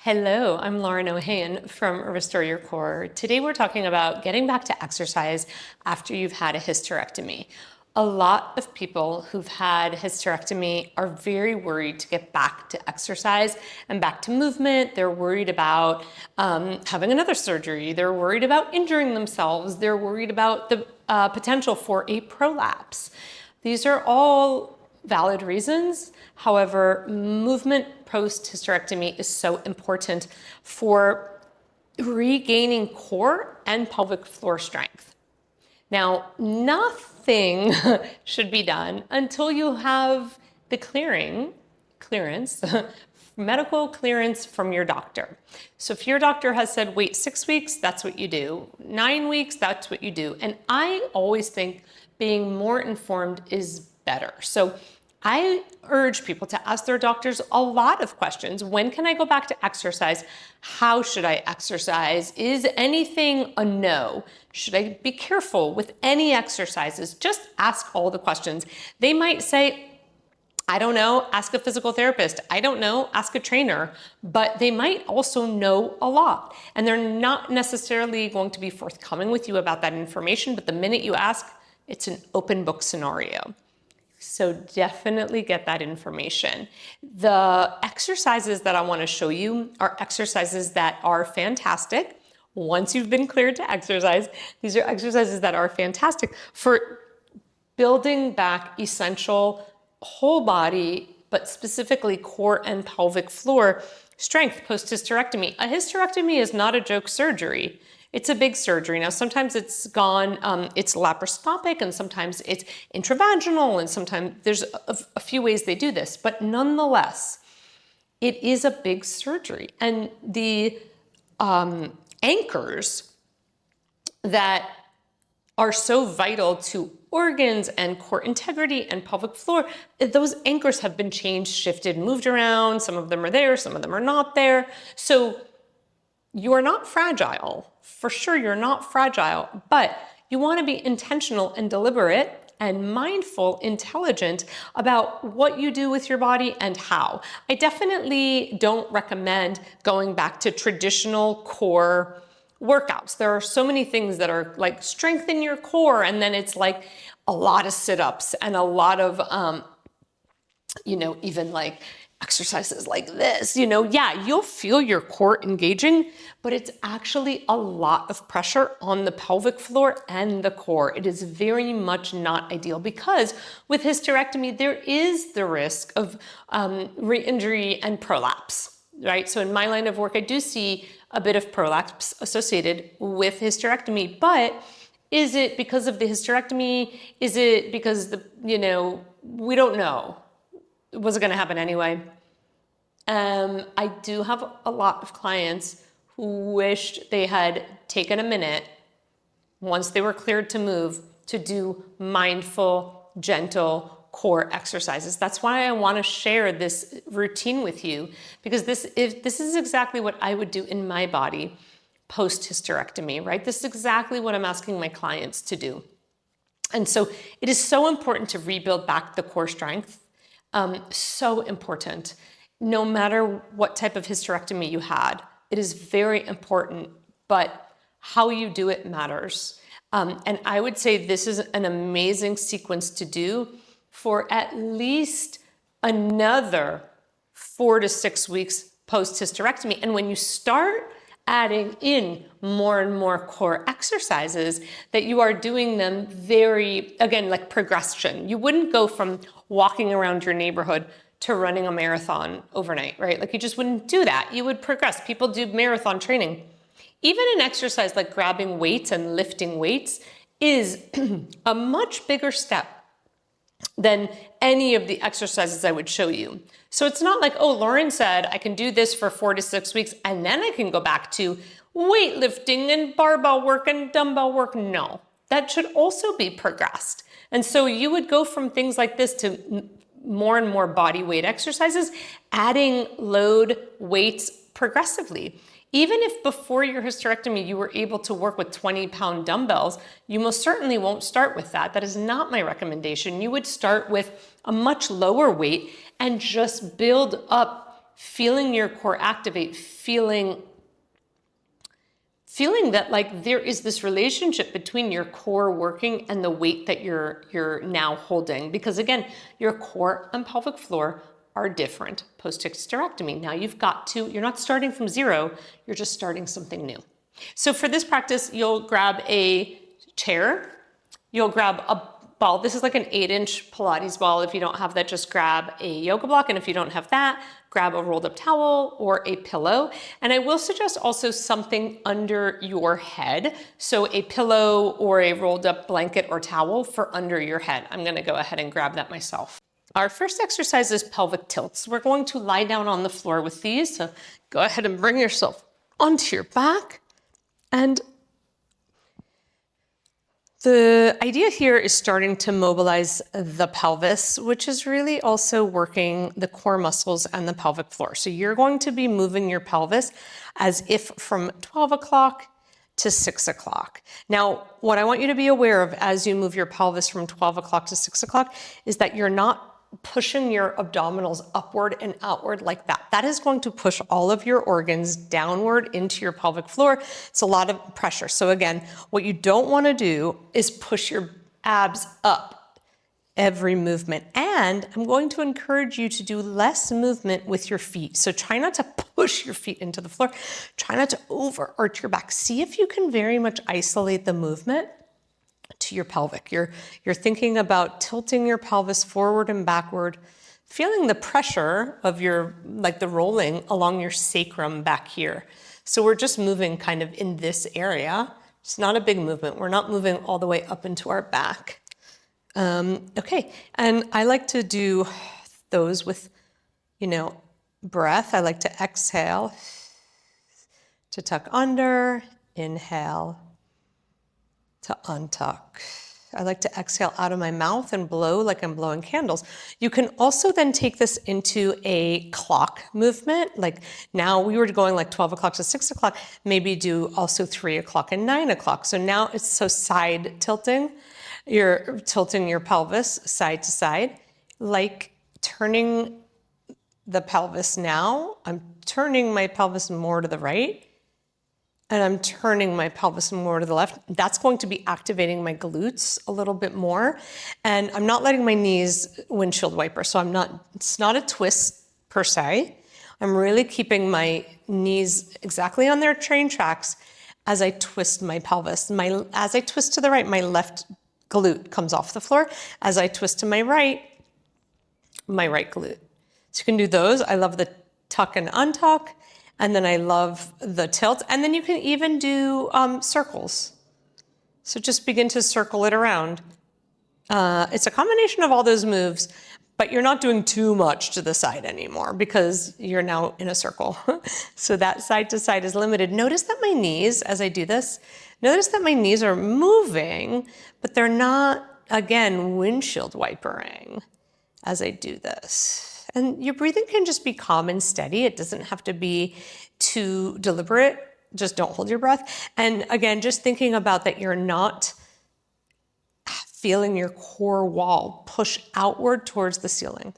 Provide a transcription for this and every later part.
Hello, I'm Lauren O'Hayan from Restore Your Core. Today we're talking about getting back to exercise after you've had a hysterectomy. A lot of people who've had hysterectomy are very worried to get back to exercise and back to movement. They're worried about having another surgery. They're worried about injuring themselves. They're worried about the potential for a prolapse. These are all valid reasons. However, movement post-hysterectomy is so important for regaining core and pelvic floor strength. Now, nothing should be done until you have the clearance, medical clearance from your doctor. So if your doctor has said, wait 6 weeks, that's what you do. 9 weeks, that's what you do. And I always think being more informed is better. So I urge people to ask their doctors a lot of questions. When can I go back to exercise? How should I exercise? Is anything a no? Should I be careful with any exercises? Just ask all the questions. They might say, I don't know, ask a physical therapist. I don't know, ask a trainer. But they might also know a lot. And they're not necessarily going to be forthcoming with you about that information, but the minute you ask, it's an open book scenario. So definitely get that information. The exercises that I want to show you are exercises that are fantastic. Once you've been cleared to exercise, these are exercises that are fantastic for building back essential whole body, but specifically core and pelvic floor strength post-hysterectomy. A hysterectomy is not a joke surgery. It's a big surgery. Now, sometimes it's laparoscopic, and sometimes it's intravaginal, and sometimes there's a few ways they do this, but nonetheless, it is a big surgery. And the anchors that are so vital to organs and core integrity and pelvic floor, those anchors have been changed, shifted, moved around. Some of them are there, some of them are not there. So you are not fragile. For sure, you're not fragile, but you want to be intentional and deliberate and mindful, intelligent about what you do with your body and how. I definitely don't recommend going back to traditional core workouts. There are so many things that are like strengthen your core, and then it's like a lot of sit-ups and a lot of, even like exercises like this, yeah, you'll feel your core engaging, but it's actually a lot of pressure on the pelvic floor and the core. It is very much not ideal because with hysterectomy, there is the risk of re-injury and prolapse, right? So in my line of work, I do see a bit of prolapse associated with hysterectomy, but is it because of the hysterectomy? Is it because we don't know. Was it going to happen anyway? I do have a lot of clients who wished they had taken a minute once they were cleared to move to do mindful, gentle core exercises. That's why I want to share this routine with you, because this is exactly what I would do in my body post-hysterectomy, right? This is exactly what I'm asking my clients to do. And so it is so important to rebuild back the core strength. So important. No matter what type of hysterectomy you had, it is very important, but how you do it matters. And I would say this is an amazing sequence to do for at least another 4 to 6 weeks post-hysterectomy. And when you start adding in more and more core exercises, that you are doing them again, like progression. You wouldn't go from walking around your neighborhood to running a marathon overnight, right? Like you just wouldn't do that. You would progress. People do marathon training. Even an exercise like grabbing weights and lifting weights is a much bigger step than any of the exercises I would show you. So it's not like, oh, Lauren said I can do this for 4 to 6 weeks and then I can go back to weightlifting and barbell work and dumbbell work. No, that should also be progressed. And so you would go from things like this to more and more body weight exercises, adding load weights progressively. Even if before your hysterectomy you were able to work with 20-pound dumbbells, you most certainly won't start with that. That is not my recommendation. You would start with a much lower weight and just build up feeling your core activate, feeling that like there is this relationship between your core working and the weight that you're now holding. Because again, your core and pelvic floor are different post-hysterectomy. Now you're not starting from zero, you're just starting something new. So for this practice, you'll grab a chair, you'll grab a ball. This is like an 8-inch Pilates ball. If you don't have that, just grab a yoga block. And if you don't have that, grab a rolled up towel or a pillow. And I will suggest also something under your head. So a pillow or a rolled up blanket or towel for under your head. I'm gonna go ahead and grab that myself. Our first exercise is pelvic tilts. We're going to lie down on the floor with these. So go ahead and bring yourself onto your back. And the idea here is starting to mobilize the pelvis, which is really also working the core muscles and the pelvic floor. So you're going to be moving your pelvis as if from 12 o'clock to 6 o'clock. Now, what I want you to be aware of as you move your pelvis from 12 o'clock to 6 o'clock is that you're not pushing your abdominals upward and outward like that. That is going to push all of your organs downward into your pelvic floor. It's a lot of pressure. So again, what you don't want to do is push your abs up every movement. And I'm going to encourage you to do less movement with your feet. So try not to push your feet into the floor. Try not to overarch your back. See if you can very much isolate the movement to your pelvic. You're thinking about tilting your pelvis forward and backward, feeling the pressure of the rolling along your sacrum back here. So we're just moving kind of in this area. It's not a big movement. We're not moving all the way up into our back. Okay, and I like to do those with, breath. I like to exhale to tuck under, inhale to untuck. I like to exhale out of my mouth and blow like I'm blowing candles. You can also then take this into a clock movement. Like now we were going like 12 o'clock to 6 o'clock, maybe do also 3 o'clock and 9 o'clock. So now it's side tilting. You're tilting your pelvis side to side, like turning the pelvis now. I'm turning my pelvis more to the right, and I'm turning my pelvis more to the left. That's going to be activating my glutes a little bit more. And I'm not letting my knees windshield wiper. So it's not a twist per se. I'm really keeping my knees exactly on their train tracks as I twist my pelvis. As I twist to the right, my left glute comes off the floor. As I twist to my right glute. So you can do those. I love the tuck and untuck. And then I love the tilt. And then you can even do circles. So just begin to circle it around. It's a combination of all those moves, but you're not doing too much to the side anymore because you're now in a circle. So that side to side is limited. Notice that my knees, as I do this, notice that my knees are moving, but they're not, again, windshield wipering as I do this. And your breathing can just be calm and steady. It doesn't have to be too deliberate. Just don't hold your breath. And again, just thinking about that you're not feeling your core wall push outward towards the ceiling.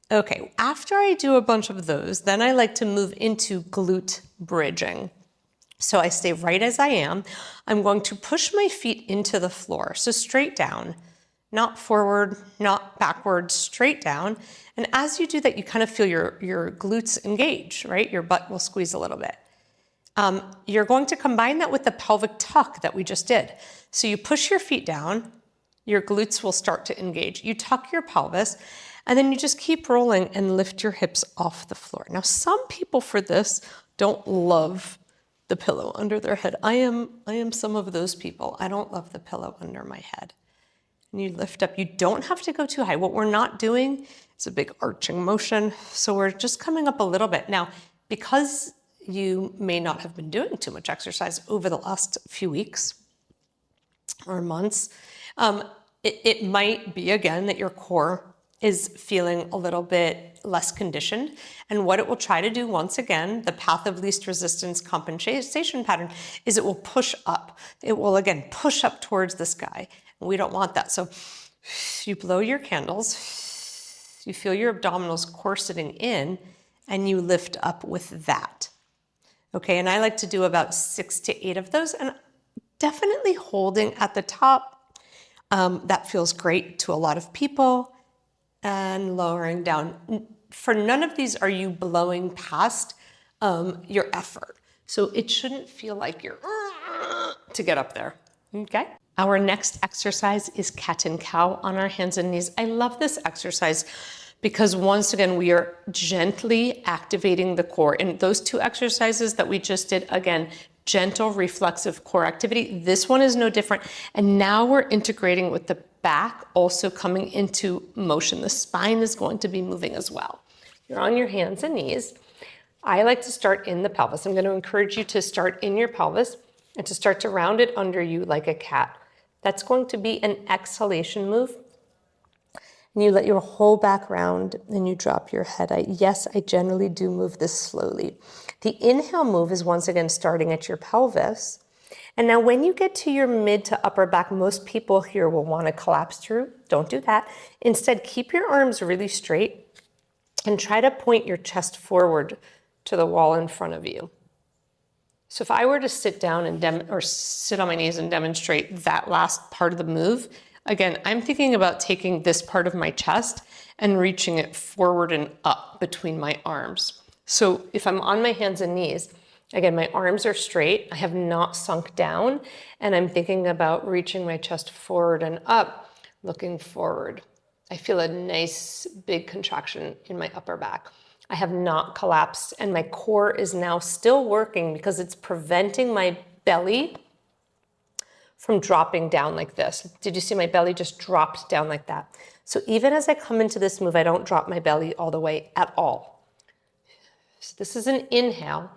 Okay, after I do a bunch of those, then I like to move into glute bridging. So I stay right as I am. I'm going to push my feet into the floor. So straight down, not forward, not backward, straight down. And as you do that, you kind of feel your glutes engage, right? Your butt will squeeze a little bit. You're going to combine that with the pelvic tuck that we just did. So you push your feet down, your glutes will start to engage. You tuck your pelvis, and then you just keep rolling and lift your hips off the floor. Now, some people for this don't love the pillow under their head. I am some of those people. I don't love the pillow under my head. And you lift up. You don't have to go too high. What we're not doing is a big arching motion. So we're just coming up a little bit. Now, because you may not have been doing too much exercise over the last few weeks or months, it might be, again, that your core is feeling a little bit less conditioned. And what it will try to do, once again, the path of least resistance compensation pattern, is it will push up. It will, again, push up towards the sky. We don't want that. So you blow your candles, you feel your abdominals corseting in, and you lift up with that. Okay, and I like to do about 6 to 8 of those, and definitely holding at the top. That feels great to a lot of people, and lowering down. For none of these are you blowing past your effort. So it shouldn't feel like you're to get up there, okay? Our next exercise is cat and cow on our hands and knees. I love this exercise because once again, we are gently activating the core. And those 2 exercises that we just did, again, gentle reflexive core activity. This one is no different. And now we're integrating with the back also coming into motion. The spine is going to be moving as well. You're on your hands and knees. I like to start in the pelvis. I'm going to encourage you to start in your pelvis and to start to round it under you like a cat. That's going to be an exhalation move. And you let your whole back round and you drop your head. Yes, I generally do move this slowly. The inhale move is once again starting at your pelvis. And now when you get to your mid to upper back, most people here will want to collapse through. Don't do that. Instead, keep your arms really straight and try to point your chest forward to the wall in front of you. So if I were to sit down and sit on my knees and demonstrate that last part of the move, again, I'm thinking about taking this part of my chest and reaching it forward and up between my arms. So if I'm on my hands and knees, again, my arms are straight, I have not sunk down, and I'm thinking about reaching my chest forward and up, looking forward. I feel a nice big contraction in my upper back. I have not collapsed, and my core is now still working because it's preventing my belly from dropping down like this. Did you see my belly just dropped down like that? So even as I come into this move, I don't drop my belly all the way at all. So this is an inhale,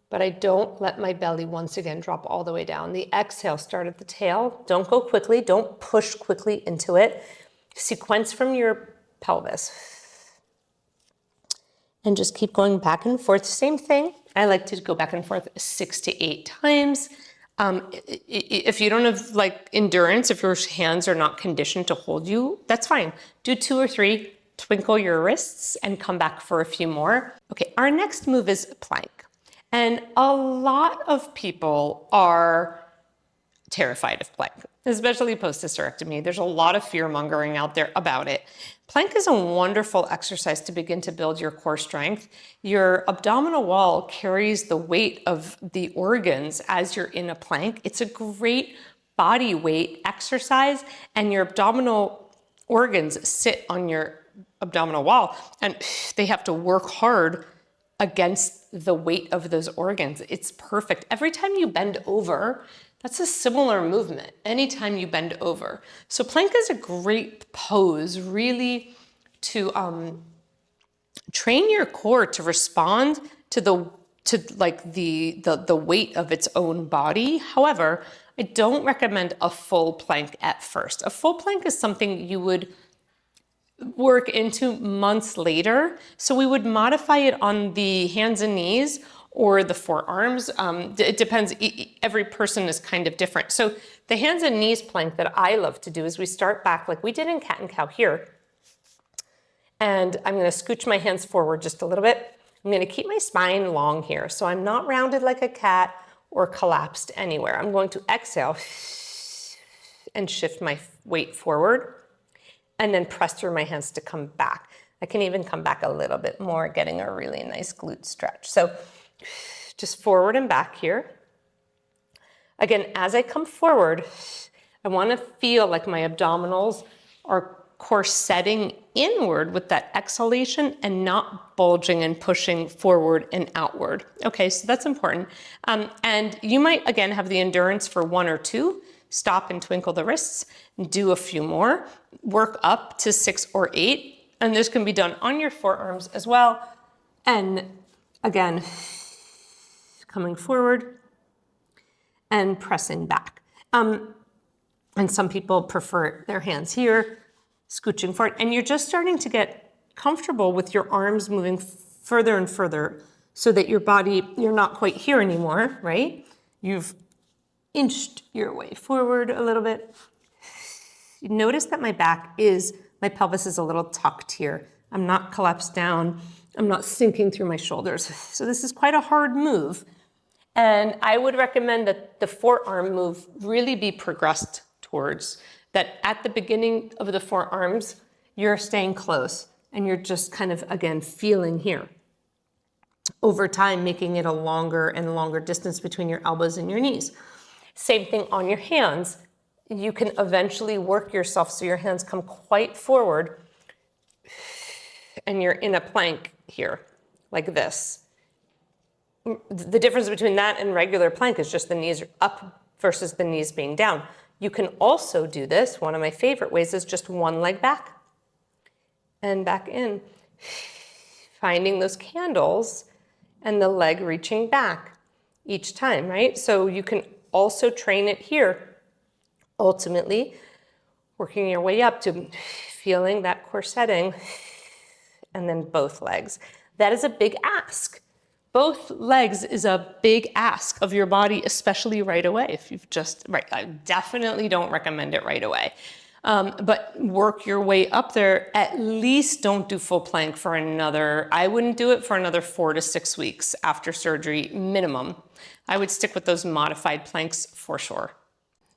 but I don't let my belly once again drop all the way down. The exhale, start at the tail. Don't go quickly, don't push quickly into it. Sequence from your pelvis. And just keep going back and forth. Same thing. I like to go back and forth 6 to 8 times. If you don't have like endurance, if your hands are not conditioned to hold you, that's fine. Do 2 or 3, twinkle your wrists and come back for a few more. Okay, our next move is plank. And a lot of people are terrified of plank, especially post-hysterectomy. There's a lot of fear-mongering out there about it. Plank is a wonderful exercise to begin to build your core strength. Your abdominal wall carries the weight of the organs as you're in a plank. It's a great body weight exercise, and your abdominal organs sit on your abdominal wall, and they have to work hard against the weight of those organs. It's perfect. Every time you bend over, that's a similar movement anytime you bend over. So plank is a great pose really to train your core to respond to the weight of its own body. However, I don't recommend a full plank at first. A full plank is something you would work into months later. So we would modify it on the hands and knees or the forearms. It depends, every person is kind of different. So the hands and knees plank that I love to do is we start back like we did in cat and cow here. And I'm gonna scooch my hands forward just a little bit. I'm gonna keep my spine long here. So I'm not rounded like a cat or collapsed anywhere. I'm going to exhale and shift my weight forward and then press through my hands to come back. I can even come back a little bit more, getting a really nice glute stretch. So just forward and back here. Again, as I come forward, I want to feel like my abdominals are corsetting inward with that exhalation and not bulging and pushing forward and outward. Okay, so that's important. And you might, again, have the endurance for 1 or 2. Stop and twinkle the wrists, do a few more, work up to 6 or 8, and this can be done on your forearms as well. And again, coming forward and pressing back. And some people prefer their hands here, scooching forward, and you're just starting to get comfortable with your arms moving further and further so that your body, you're not quite here anymore, right? You've inched your way forward a little bit. You notice that my pelvis is a little tucked here. I'm not collapsed down. I'm not sinking through my shoulders. So this is quite a hard move. And I would recommend that the forearm move really be progressed towards, that at the beginning of the forearms, you're staying close and you're just kind of, again, feeling here. Over time, making it a longer and longer distance between your elbows and your knees. Same thing on your hands. You can eventually work yourself so your hands come quite forward and you're in a plank here, like this. The difference between that and regular plank is just the knees are up versus the knees being down. You can also do this, one of my favorite ways is just one leg back and back in. Finding those candles and the leg reaching back each time, right? So you can also train it here. Ultimately, working your way up to feeling that core setting and then both legs. That is a big ask. Both legs is a big ask of your body, especially right away. If you've just, right, I definitely don't recommend it right away. But work your way up there. At least don't do full plank for another, I wouldn't do it for another 4 to 6 weeks after surgery, minimum. I would stick with those modified planks for sure.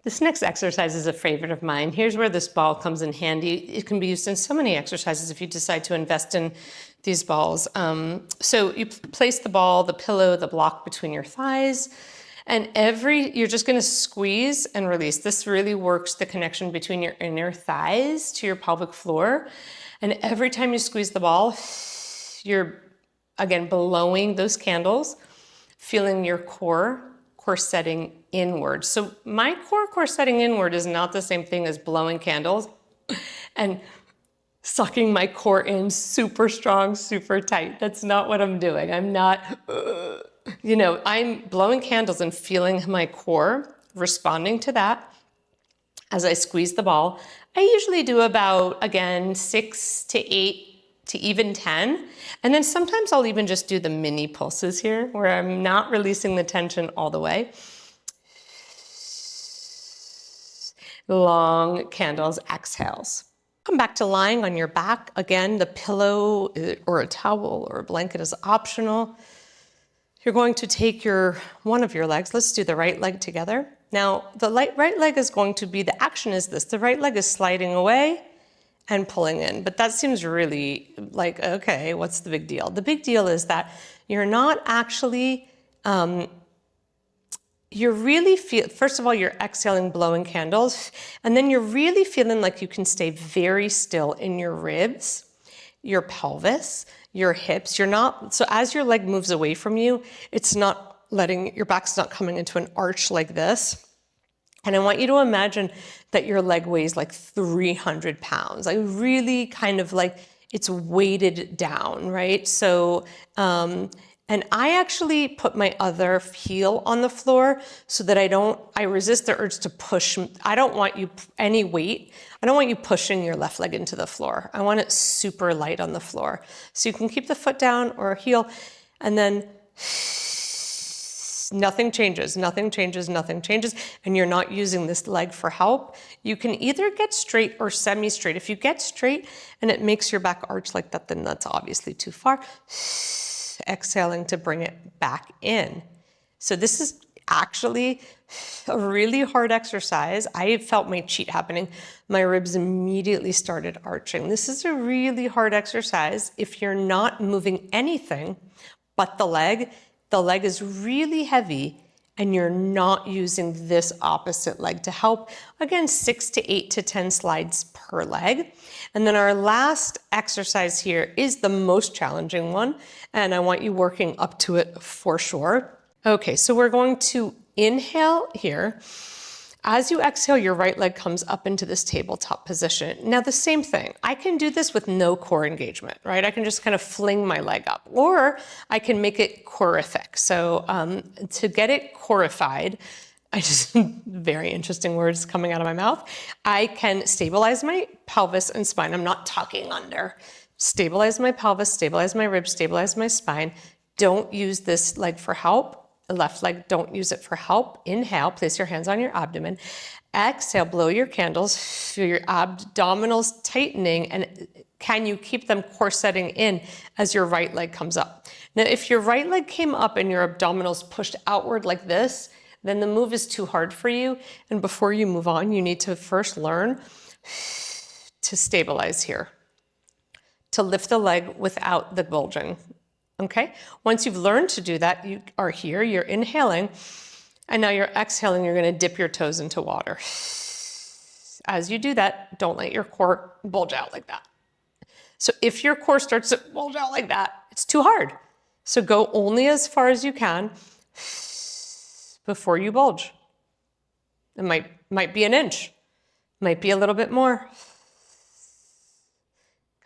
This next exercise is a favorite of mine. Here's where this ball comes in handy. It can be used in so many exercises if you decide to invest in these balls. So you place the ball, the pillow, the block between your thighs, and you're just gonna squeeze and release. This really works the connection between your inner thighs to your pelvic floor. And every time you squeeze the ball, you're, again, blowing those candles, feeling your core setting inward. So my core setting inward is not the same thing as blowing candles and sucking my core in super strong, super tight. That's not what I'm doing. I'm not, I'm blowing candles and feeling my core responding to that as I squeeze the ball. I usually do about, again, 6 to 8 to even 10. And then sometimes I'll even just do the mini pulses here where I'm not releasing the tension all the way. Long candles, exhales. Come back to lying on your back. Again, the pillow or a towel or a blanket is optional. You're going to take one of your legs. Let's do the right leg together. Now, the right leg is going to be, the action is this. The right leg is sliding away and pulling in. But that seems really like, okay, what's the big deal? The big deal is that you're not actually, you're really first of all, you're exhaling, blowing candles, and then you're really feeling like you can stay very still in your ribs, your pelvis, your hips. So as your leg moves away from you, it's not your back's not coming into an arch like this. And I want you to imagine that your leg weighs like 300 pounds. Like really kind of like it's weighted down, right? So, and I actually put my other heel on the floor so that I resist the urge to push. I don't want you pushing your left leg into the floor. I want it super light on the floor. So you can keep the foot down or heel and then nothing changes, and you're not using this leg for help. You can either get straight or semi-straight. If you get straight and it makes your back arch like that, then that's obviously too far. Exhaling to bring it back in. So this is actually a really hard exercise. I felt my cheat happening. My ribs immediately started arching. This is a really hard exercise if you're not moving anything but the leg is really heavy and you're not using this opposite leg to help. Again, 6 to 8 to 10 slides per leg. And then our last exercise here is the most challenging one, and I want you working up to it for sure. Okay, so we're going to inhale here. As you exhale, your right leg comes up into this tabletop position. Now the same thing, I can do this with no core engagement, right? I can just kind of fling my leg up, or I can make it corific. So to get it corified, very interesting words coming out of my mouth. I can stabilize my pelvis and spine. I'm not tucking under. Stabilize my pelvis, stabilize my ribs, stabilize my spine. Don't use this leg for help. Left leg, don't use it for help. Inhale, place your hands on your abdomen. Exhale, blow your candles, feel your abdominals tightening and can you keep them corseting in as your right leg comes up? Now, if your right leg came up and your abdominals pushed outward like this, then the move is too hard for you. And before you move on, you need to first learn to stabilize here, to lift the leg without the bulging, okay? Once you've learned to do that, you are here, you're inhaling, and now you're exhaling, you're gonna dip your toes into water. As you do that, don't let your core bulge out like that. So if your core starts to bulge out like that, it's too hard. So go only as far as you can before you bulge. It might be an inch, might be a little bit more.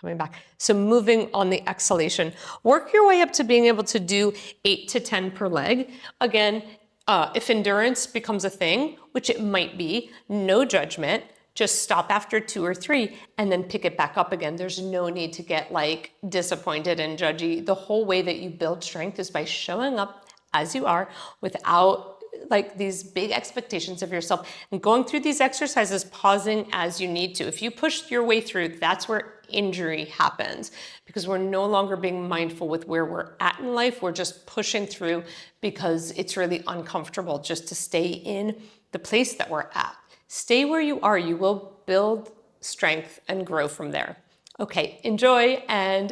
Coming back. So moving on the exhalation. Work your way up to being able to do 8 to 10 per leg. Again, if endurance becomes a thing, which it might be, no judgment, just stop after 2 or 3 and then pick it back up again. There's no need to get like disappointed and judgy. The whole way that you build strength is by showing up as you are without like these big expectations of yourself and going through these exercises, pausing as you need to. If you push your way through, that's where injury happens because we're no longer being mindful with where we're at in life. We're just pushing through because it's really uncomfortable just to stay in the place that we're at. Stay where you are. You will build strength and grow from there. Okay, enjoy and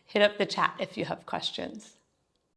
hit up the chat if you have questions.